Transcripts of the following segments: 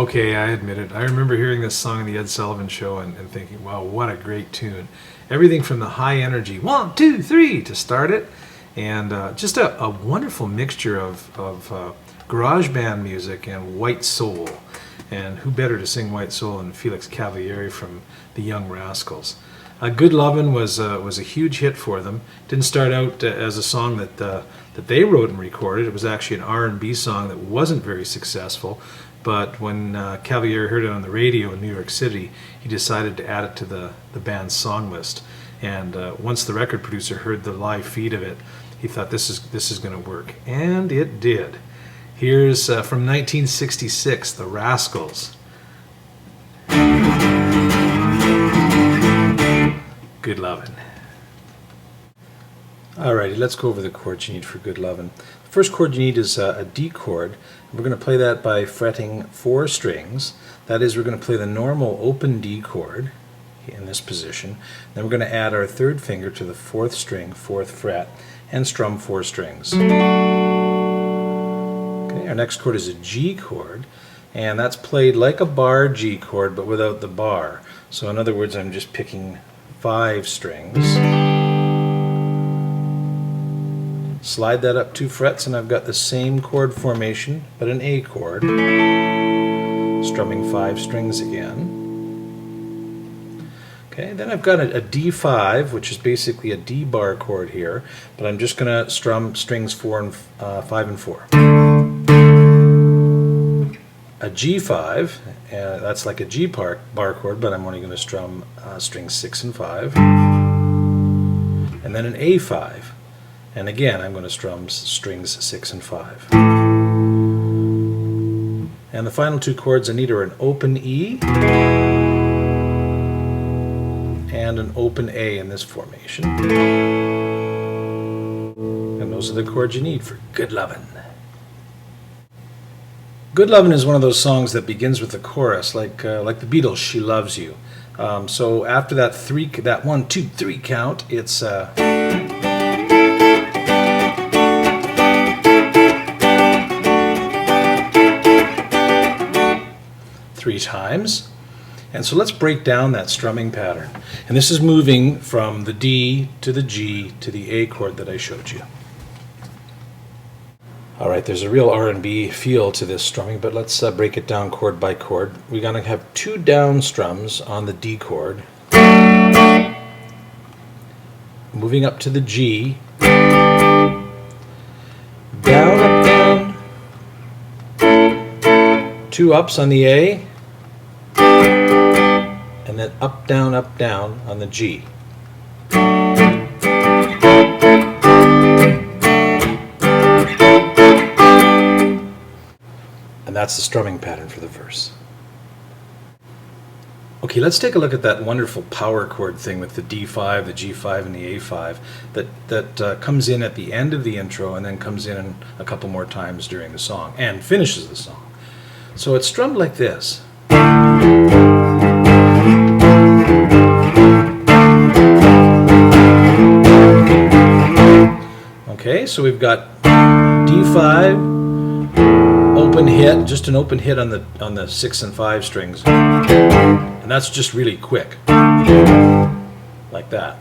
Okay, I admit it. I remember hearing this song on the Ed Sullivan Show and thinking, wow, what a great tune. Everything from the high energy, 1, 2, 3 to start it, and just a wonderful mixture of garage band music and white soul. And who better to sing white soul than Felix Cavaliere from the Young Rascals. Good Lovin' was a huge hit for them. Didn't start out as a song that they wrote and recorded. It was actually an R&B song that wasn't very successful. But when Cavaliere heard it on the radio in New York City, he decided to add it to the band's song list. And once the record producer heard the live feed of it, he thought this is going to work, and it did. Here's from 1966, the Rascals. Good Lovin'. Alrighty, let's go over the chords you need for Good Lovin'. The first chord you need is a D chord. We're going to play that by fretting 4 strings. That is, we're going to play the normal open D chord in this position. Then we're going to add our third finger to the 4th string, 4th fret, and strum 4 strings. Okay, our next chord is a G chord, and that's played like a bar G chord but without the bar. So in other words, I'm just picking 5 strings. Slide that up 2 frets and I've got the same chord formation but an A chord. Strumming 5 strings again. Okay, then I've got a D5, which is basically a D bar chord here, but I'm just going to strum strings 5 and 4. A G5, that's like a G bar chord, but I'm only going to strum strings 6 and 5. And then an A5. And again, I'm going to strum strings 6 and 5. And the final 2 chords I need are an open E and an open A in this formation. And those are the chords you need for Good Lovin'. Good Lovin' is one of those songs that begins with the chorus, like the Beatles' She Loves You. So after that 1, 2, 3 count, it's 3 times. And so let's break down that strumming pattern. And this is moving from the D to the G to the A chord that I showed you. Alright, there's a real R&B feel to this strumming, but let's break it down chord by chord. We're going to have 2 down strums on the D chord. Moving up to the G. Down, up, down. 2 ups on the A. And then up, down on the G. And that's the strumming pattern for the verse. Okay, let's take a look at that wonderful power chord thing with the D5, the G5, and the A5 that comes in at the end of the intro and then comes in a couple more times during the song and finishes the song. So it's strummed like this. Okay, so we've got D5, open hit, just an open hit on the 6 and 5 strings, and that's just really quick, like that,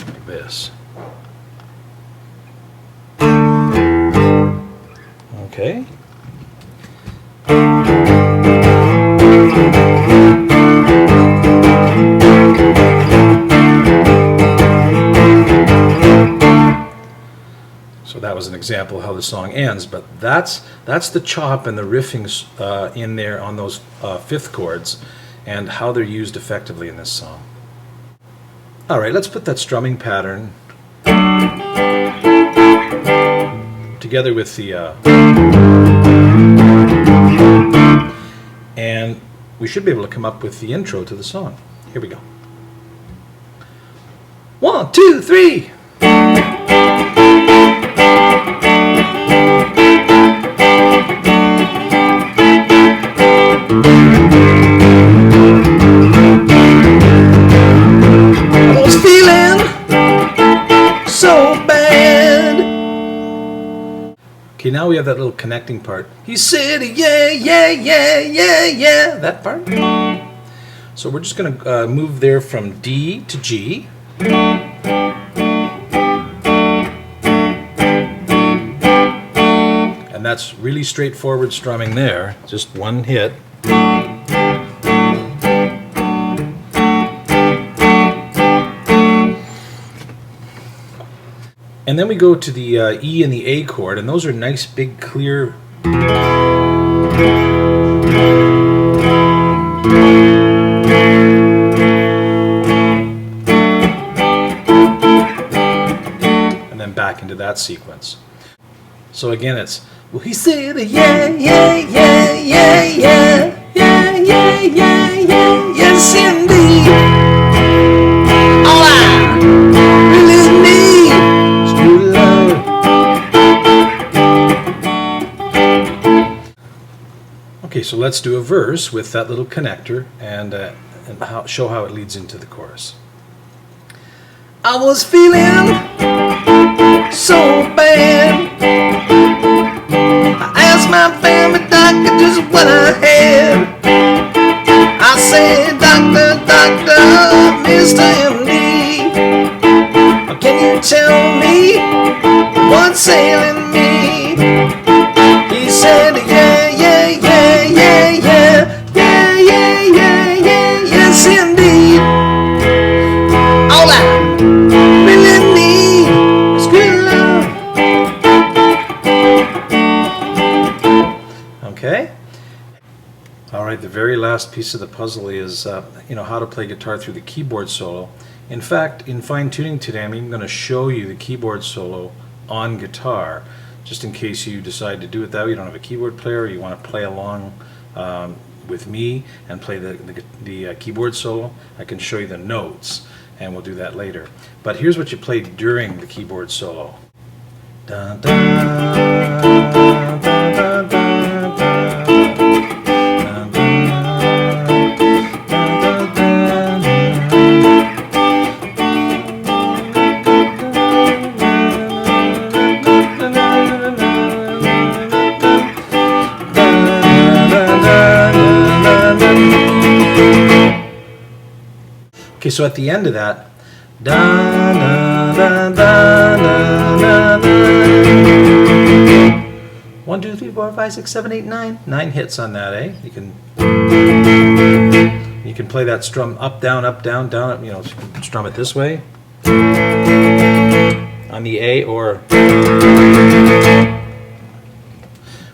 like this. Okay. So that was an example of how the song ends, but that's the chop and the riffings in there on those 5th chords and how they're used effectively in this song. Alright, let's put that strumming pattern together with the and we should be able to come up with the intro to the song. Here we go. 1, 2, 3. Okay, Okay, now we have that little connecting part. He said, yeah, yeah, yeah, yeah, yeah. That part. So we're just going to move there from D to G. And that's really straightforward strumming there. Just one hit. And then we go to the E and the A chord, and those are nice, big, clear. And then back into that sequence. So again, it's, well, he said, yeah, yeah, yeah, yeah, yeah, yeah, yeah, yeah, yeah, yes, indeed. All I really need is true love. Okay, so let's do a verse with that little connector and show how it leads into the chorus. I was feeling so bad. I asked my family doctor just what I had. I said, doctor, doctor, Mr. MD, can you tell me what's ailing me? He said, yeah, yeah, yeah, yeah, yeah, yeah, yeah, yeah, yeah, yes indeed. All I really need is good love. Okay. All right, the very last piece of the puzzle is, how to play guitar through the keyboard solo. In fact, in fine tuning today, I'm even going to show you the keyboard solo on guitar, just in case you decide to do it that way. You don't have a keyboard player, you want to play along with me and play the keyboard solo. I can show you the notes, and we'll do that later. But here's what you play during the keyboard solo. Dun, dun, dun, dun, dun, dun. Okay, so at the end of that, da, da, da, da, da, da, da. 1, 2, 3, 4, 5, 6, 7, 8, 9. 9 hits on that, eh? You can play that strum up, down, down. Strum it this way on the A, or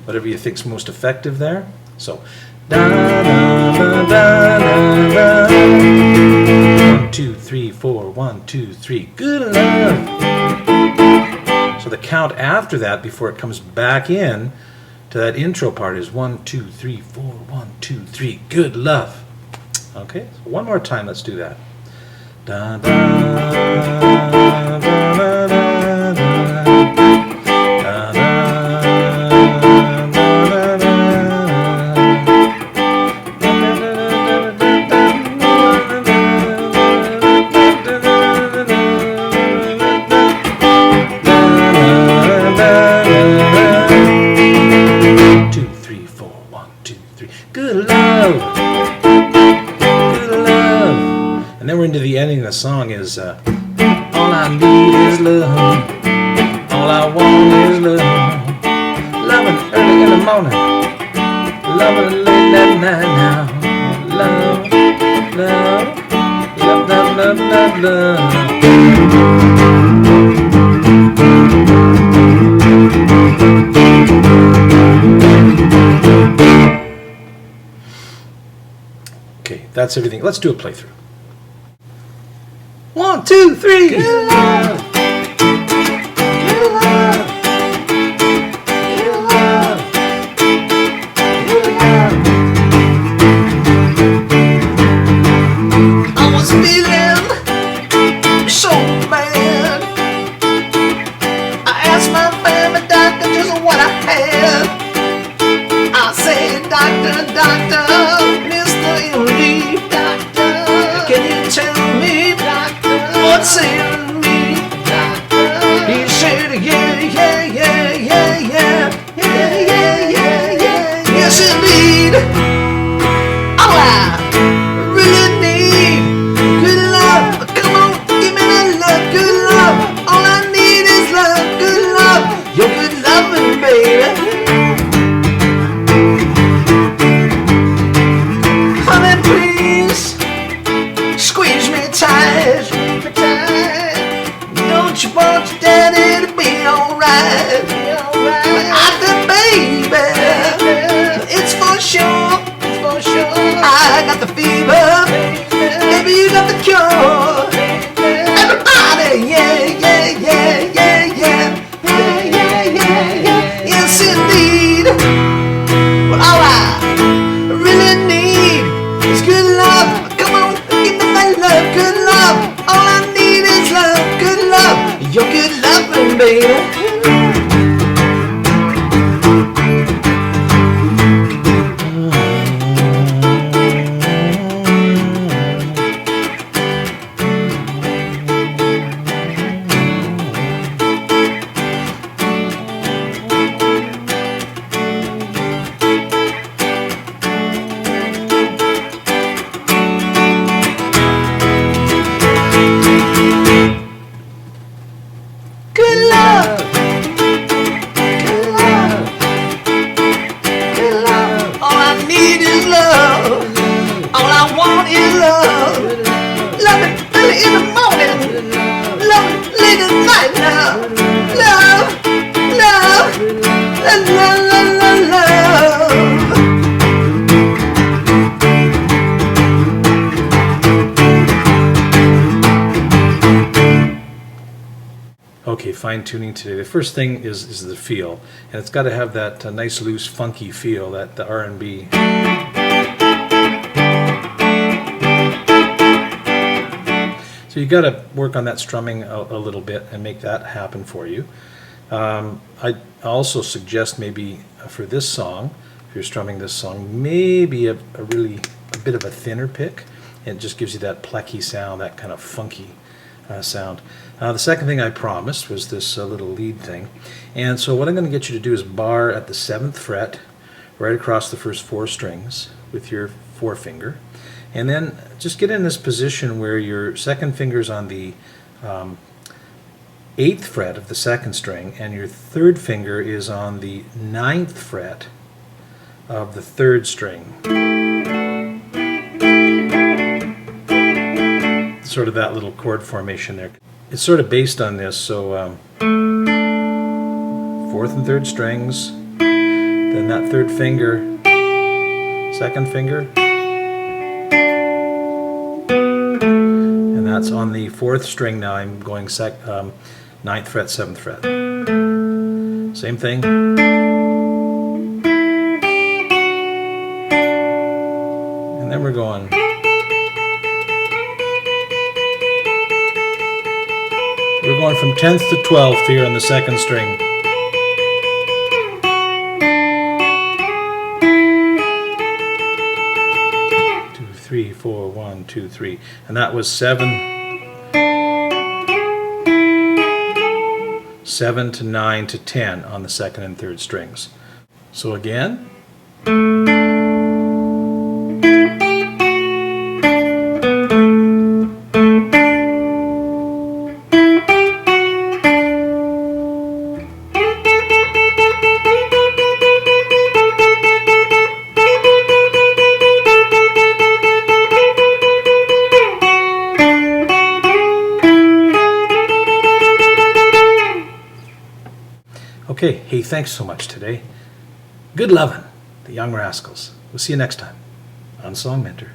whatever you think's most effective there. So da, da, da, da, da, da. 1, 2, 3, 4, 1, 2, 3, good love. So the count after that, before it comes back in to that intro part, is 1, 2, 3, 4, 1, 2, 3, good love. Okay, so one more time, let's do that. Da, da, da, da, da, da. And then we're into the ending of the song is all I need is love, all I want is love, loving early in the morning, loving late at night now, love, love, love, love, love, love, love. Okay, that's everything. Let's do a playthrough. 1, 2, 3. Good love. Good love. Good love. Good love. I was feeling so bad. I asked my family doctor just what I had. I said, doctor, doctor, Mr. MD, doctor, can you tell me what's ailing me? He said, yeah, yeah, yeah, yeah, yeah, baby. Good love, good love, good love. All I need is love. All I want is love. Love it early in the morning. Love it late at night. Love, love, love, love, love, love, love. Okay, fine tuning today. The first thing is the feel, and it's got to have that nice, loose, funky feel, that the R&B. So you got to work on that strumming a little bit and make that happen for you. I also suggest maybe for this song, if you're strumming this song, maybe a bit of a thinner pick. It just gives you that plecky sound, that kind of funky sound. The second thing I promised was this little lead thing. And so what I'm going to get you to do is bar at the 7th fret, right across the first 4 strings with your forefinger. And then just get in this position where your second finger's on the 8th fret of the 2nd string, and your third finger is on the 9th fret of the 3rd string. Sort of that little chord formation there. It's sort of based on this, so 4th and 3rd strings, then that 3rd finger, 2nd finger, and that's on the 4th string now. I'm going 9th fret, 7th fret. Same thing. And then we're going. We're going from 10th to 12th here on the 2nd string. Two, three, four, 1, 2, 3. And that was 7 to 9 to 10 on the 2nd and 3rd strings. So again. Okay, hey, thanks so much today. Good lovin', the Young Rascals. We'll see you next time on Song Mentor.